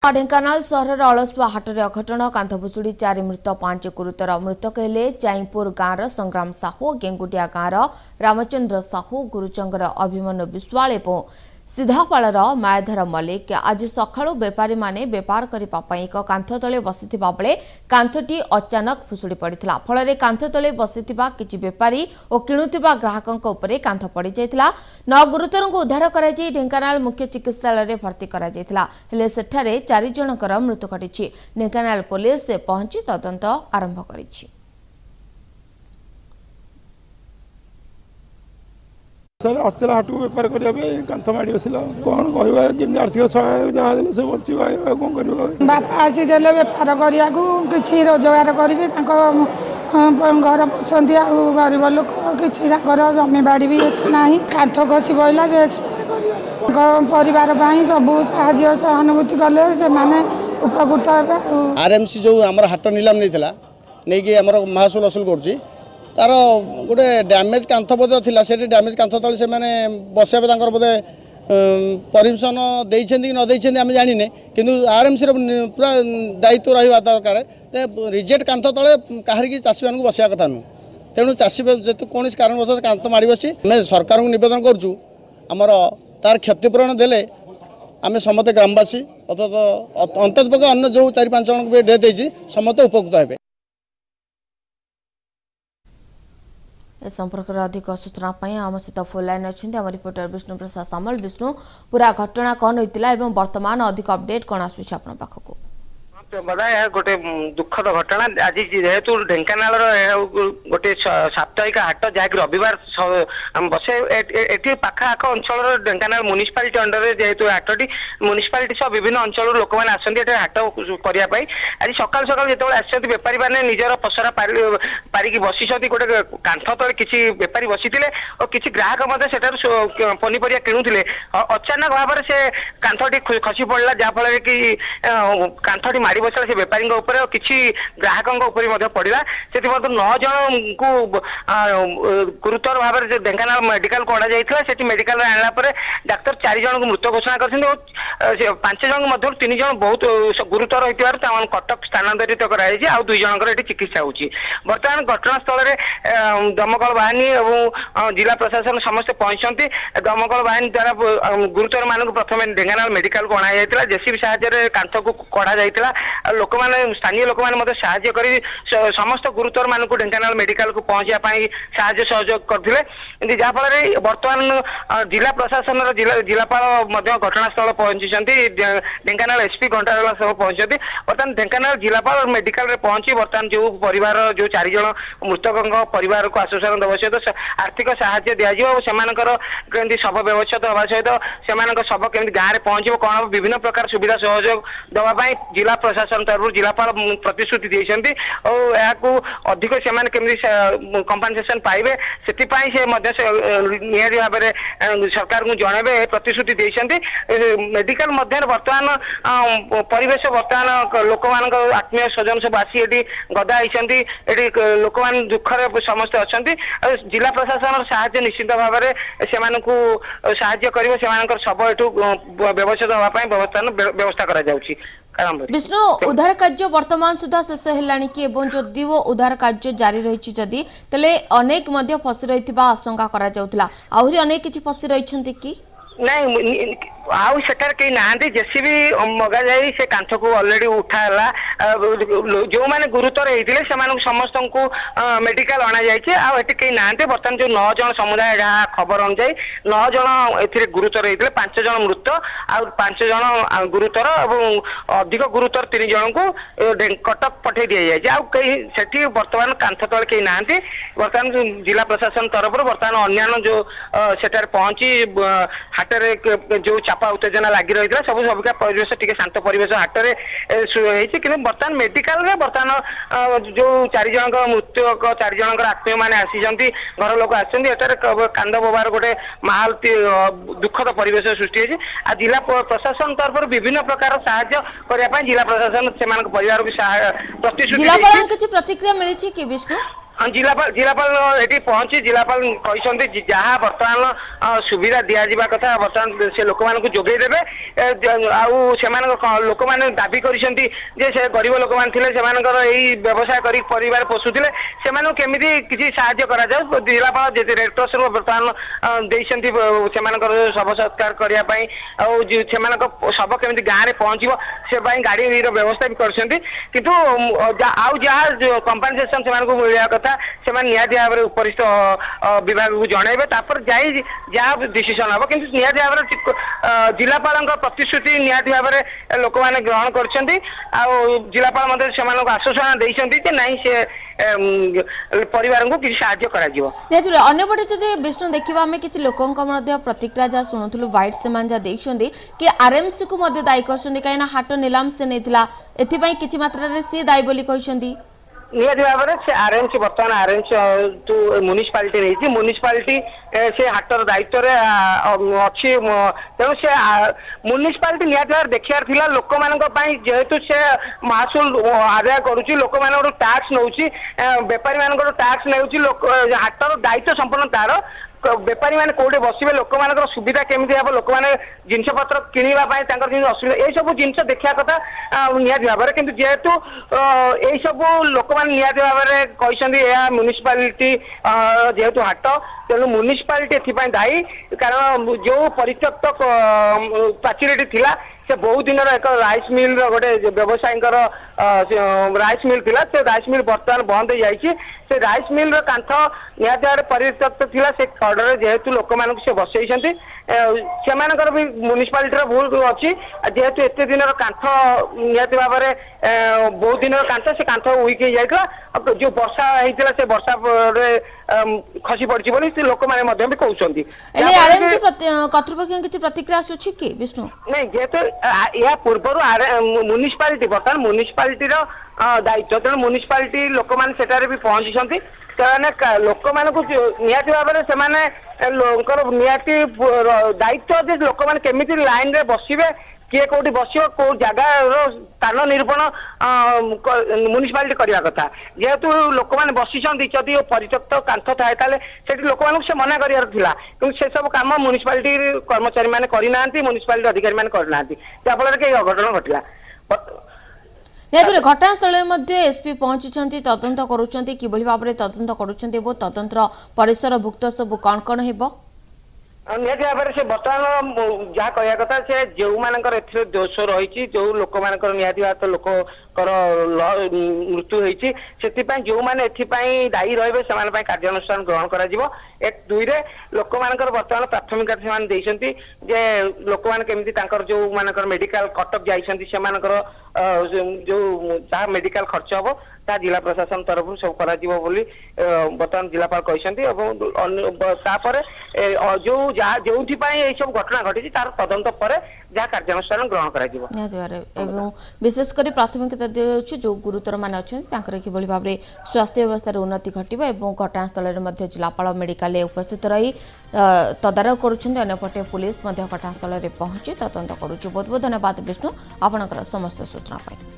ढेंकानाल सहर अलसुआ हाटर अघटन कांथ भुशुड़ी 4 मृत 5 गुरुतर मृतक हेले चाईपुर गाँवर संग्राम साहू गेंगुटिया गाँवर रामचंद्र साहू गुरुचंगर अभिमन्यु विश्वाल और सीधापाड़ मायाधर मल्लिक आज सकाळु बेपारी माने बेपार करने एक कांथ तले बसिथिबा बेले कांथटी अचानक भुशुड़ी पड़िथिला फल कांथ तले बसिथिबा किछि बेपारी और किणुथिबा ग्राहकंक उपरे कांथ पड़ी जाइथिला। 9 गुरुतरଙ୍କୁ उद्धार कराई ढेंकानाल मुख्य चिकित्सालय भर्ती करा जाइथिला हेले सेठारे 4 जनकर मृत्यु घटिछि। ढेंकानाल पुलिस पहुंची तदंत आरंभ करिछि। सर आसला हाट को बेपार करने कांथ माड़ी बसला कौन कह आर्थिक सहायक जहाँ देले से बची कौन कर बापा आसी देले बेपार करिया कि रोजगार करके घर पोषंती आ गरीब लोक कि जमी बाड़ी भी ना कांथ खसी पड़ा से एक्सपायर परिवार सब साहाय्य सहानुभूति कले से उपकृत हे। आरएमसी जो आम हाट नीलाम नहीं कि आम महसूल असूल कर तार गोटे डैमेज कांथ बोधे थिला से डैमेज कांथ तले से माने बसया तांकर बोधे परमिशन देइछें कि न देइछें आम जानिने किंतु आरएमसी रो पूरा दायित्व रहिबा दरकार रिजेक्ट कांथ तले काहर की चाषी मानक बसया कथा नु तेणु चाषी जेतु कौन कारण बस कांथ मारी बसी आम सरकार को निवेदन करूँ आमर तार क्षतिपूरण देले आम समस्त ग्रामवासी अंतत अन्य जो 4-5 जन को डेथ होती समस्त उपकृत हे। ए संपर्क में अधिक सूचना आम सहित फोन लाइन अच्छा आम रिपोर्टर विष्णु प्रसाद सामल। विष्णु पूरा घटना कौन होता है वर्तमान अधिक अपडेट कौन आसूँ आप पाखक बड़ा यह गोटे दुखद घटना आज जेहेतु ढेंकानाल गोटे साप्ताहिक हाट जहाँकि रविवार बसे ये पाखाआख अंचल ढेंकानाल म्युनिसिपालिटी अंडर जेहेतु हाटटी म्युनिसिपालिटी सह विभिन्न अंचल लोक मैंने आसती हाट करने आज सकाल सकाल जो आसती बेपारी मैंने निजर पसरा पारिकी बसी गोटे कांथ तले किसी बेपारी बसी और किसी ग्राहक पनीपरिया किणुले अचानक भाव में से कांथटी खसी पड़ा जहाँफल कि कांथटी माड़ी बसला से बेपारी किसी ग्राहकों पड़ा से 9 जन को गुरुतर भाव में ढेंकानाल मेडिकल को अणाई मेडिकल आना डाक्तर 4 जन को मृत घोषणा कर 5 जन मध्य 3 जन बहुत गुरुतर होती कटक स्थानांतरित कराई 2 जन चिकित्सा होती। बर्तमान घटनास्थल में दमकल बाहिनी और जिला प्रशासन समस्त पहुंचती दमकल बाहिनी द्वारा गुरुतर मान प्रथम ढेंकानाल मेडिकल को अणाई जेसीबी साहाय्य कांथ को कढ़ा जाइए लोक मैंने स्थानीय लोक मैंने साहाय्य कर समस्त गुरुतर मान को ढेंकानाल मेडिकल को पहुंचाई साहाय्य सहयोग करते जहाँफल बर्तमान जिला प्रशासन जिलापाल घटनास्थल पहुंची ढेंकानाल एसपी घंटाला सब पहुंचती बर्तमान ढेंकानाल जिलापाल मेडिकल में पहुंची बर्तमान जो परिवार जो 4 जन मृतकों परिवार को आश्वासन देवा सहित आर्थिक साहाय्य दिजाव शव व्यवस्थित होगा सहित से शव केमी गाँव में पहुंचो कौन विभिन्न प्रकार सुविधा सहयोग दवाई जिला प्रशासन तरफ जिलापाल प्रतिश्रुति देते और अधिक से कंपनसेसन पाइबे से निहारी भाव में सरकार को जनइबे प्रतिश्रुति देते मेडिकल मध्य बर्तमान परिवेश बर्तमान लोक मान आत्मीय स्वजन सब आसी गदा होती लोक मान दुखर समस्त अच्छा जिला प्रशासन साहाय्य निश्चित भाव में से साहाय्य कर शव एठू व्यवस्थित होगापी व्यवस्था करा विष्णु उद्धार कार्य वर्तमान सुधा शेष है कि जदि वो उद्धार कार्य जारी रही जदि तेले अनेक फसी रही आशंका आहरी अनेक किसी फसी रही कि नहीं आउ सेठार कहीं ना जेसीबी मगा जाए से कांथ को ऑलरेडी उठाला जो मैंने गुरुतर होते से समस्त को मेडिकल अणा जाए कहीं ना बर्तमान जो 9 जन समुदाय खबर अनुसार 9 जन ए गुरुतर होते 5 जन मृत आ 5 जन गुरुतर और अधिक गुरुतर 3 जन को कटक पठे दि जाए से बर्तमान कांथ तले कहीं ना बर्तमान जिला प्रशासन तरफ बर्तमान अन्य जो सेठार पहुंची हाटर जो चापा उत्तेजना लगी रही है सब सबका परिवेश टी शांत परिवेश हाटरे कि बर्तमान मेडिकल रे बर्तमान जो 4 जन मृत्यु 4 जन आत्मीय मैंने आसी घर लोक आसर कांद बोबार गोटे माहौल दुखद परिवेश सृष्टि होती जिला प्रशासन तरफ विभिन्न प्रकार साहाय्य करने जिला प्रशासन से परिवार को प्रतिश्रुति प्रतिक्रिया मिली कि विष्णु जिलापाल ये पहुंची जिलापाल कहते जहाँ बर्तमान सुविधा दि जा कथा बर्तमान से लोक मान जोगेदेवे लोक मैंने दाबी कर गरीब लोक मैंने व्यवसाय कर परिवार पोषुले से केमी किसी साहाय्य करा जिलापाल रेड क्रॉस बर्तमान देते शव सत्कार करने शव केमी गाँव में पहुंचो से गाड़ी व्यवस्था भी कर कंपनसेसन से मिलवा कथा से निहाती भाव में उपरिस्थ विभाग को जनइबे जहाँ डिसीजन हम कि निहाती भाव में जिलापाल प्रतिश्रुति निहाती भाव में लोक मैंने ग्रहण कर जिलापाल आश्वासन देते ना से परिवार को किसी साहाय्य करपटे जब विष्णु देखा आम किसी लोक प्रतिक्रिया जहाँ शुणुलु व्हाइट से कि आरएमसी को दायी कर कहीं हाट निलाम से नहीं किसी मात्रा सी दायी बोली कहते निहाती भाव में से आरएमसी बर्तमान आरएमसी म्युनिसिपालिटी नहीं म्युनिसिपालिटी से हाटर दायित्व अच्छी तेणु से म्युनिसिपालिटी निहाती भाव देखियार थिला लोक मानक जेहेतु से महसूल आदाय करुच्ची लोक मान टैक्स नौ बेपारी मान टैक्स नौ हाटर दायित्व संपूर्ण तार बेपारी मैंने कौटे बसवे लोक मान सुविधा केमी हम लोक मैंने जिनपतर किणवाई असुविधा ये सब जिन देखा कथा निहाती भाव में किंतु जेहेतु ये सब लोक मैंने निहाती भाव में कहते म्युनिसिपालिटी जेहेतु हाट तेणु म्युनिसिपालिटी एथपाई दायी कारण जो परित्यक्त पाचेरी थिला से बहुत दिन एक राइस मिल गोटे व्यवसायी राइस मिल थिला से राइस मिल बर्तमान बंद हो जाइए से राइस मिल कांथ निहाती भाव परित्यक्त थिला से खड़े जेहेतु लोक मान से बसई से भी म्युनिसिपालिटी भूल अच्छी जेहेतु एत दिन कांथ निहाती भाव में बहुत दिन कांथ से कांथ वीक हो जाता जो वर्षा होता से वर्षा खसी पड़ी बोली से लोक मैंने भी कहते कर्तृपक्ष किसी प्रतिक्रिया आसूची कि विष्णु नहीं जेहेतु या पूर्व म्युनिसिपालिटी बर्तमान म्युनिसिपालिटी दायित्व तेणु म्युनिसिपालिटी लोक मैंने भी पहुंची लोक मान निहाती भाव में निहाती दायित्व लोक मैंने केमी लाइन रे बसवे किए कौटी बस कौ जगार स्थान निरूपण म्युनिसिपालिटी करने कथा जेहेतु लोक मैंने बसी जदि परित्यक्त कांथ थाए से लोक मान से मना कर से सब कम म्युनिसिपालिटी कर्मचारी मैंने करना म्युनिसिपालिटी अधिकारी मैंने करना जहाँफल कि अघटन घटला घटनास्थल एसपी पहुंची तदंत करुँच कि भाव में तदंत करुँच तदंतर परिसर भुक्त सब कौन कौन हो निहाती भाव में से बर्तमान जहाँ कह कथा से जो मानकर दोष रही जो लोक मान निहाती भाव लोक मृत्यु होती से जो मैंने दायी रही से कार्यानुष्ठान ग्रहण कर एक दुई लोक मान बर्तमान प्राथमिकता से जे लोक मैंने जो मानकर मेडिकल कटक जाइए जो जहाँ मेडिकल खर्च हम जिला प्रशासन तरफ सब करा बर्तमान जिलापाल कहते जो सब घटना घटी तार तदंत पर जहाँ कार्यानुष्ठान ग्रहण कर विशेषकर प्राथमिकता दिखाई जो गुरुतर मान अच्छा कि भाव में स्वास्थ्य व्यवस्था उन्नति घटव और घटनास्थल में जिलापाल मेडिकल उपस्थित रही तदारख करपटे पुलिस घटनास्थल में पहुंची तदंत करुच्च बहुत बहुत धन्यवाद विष्णु आपणकर समस्त सूचना पाई।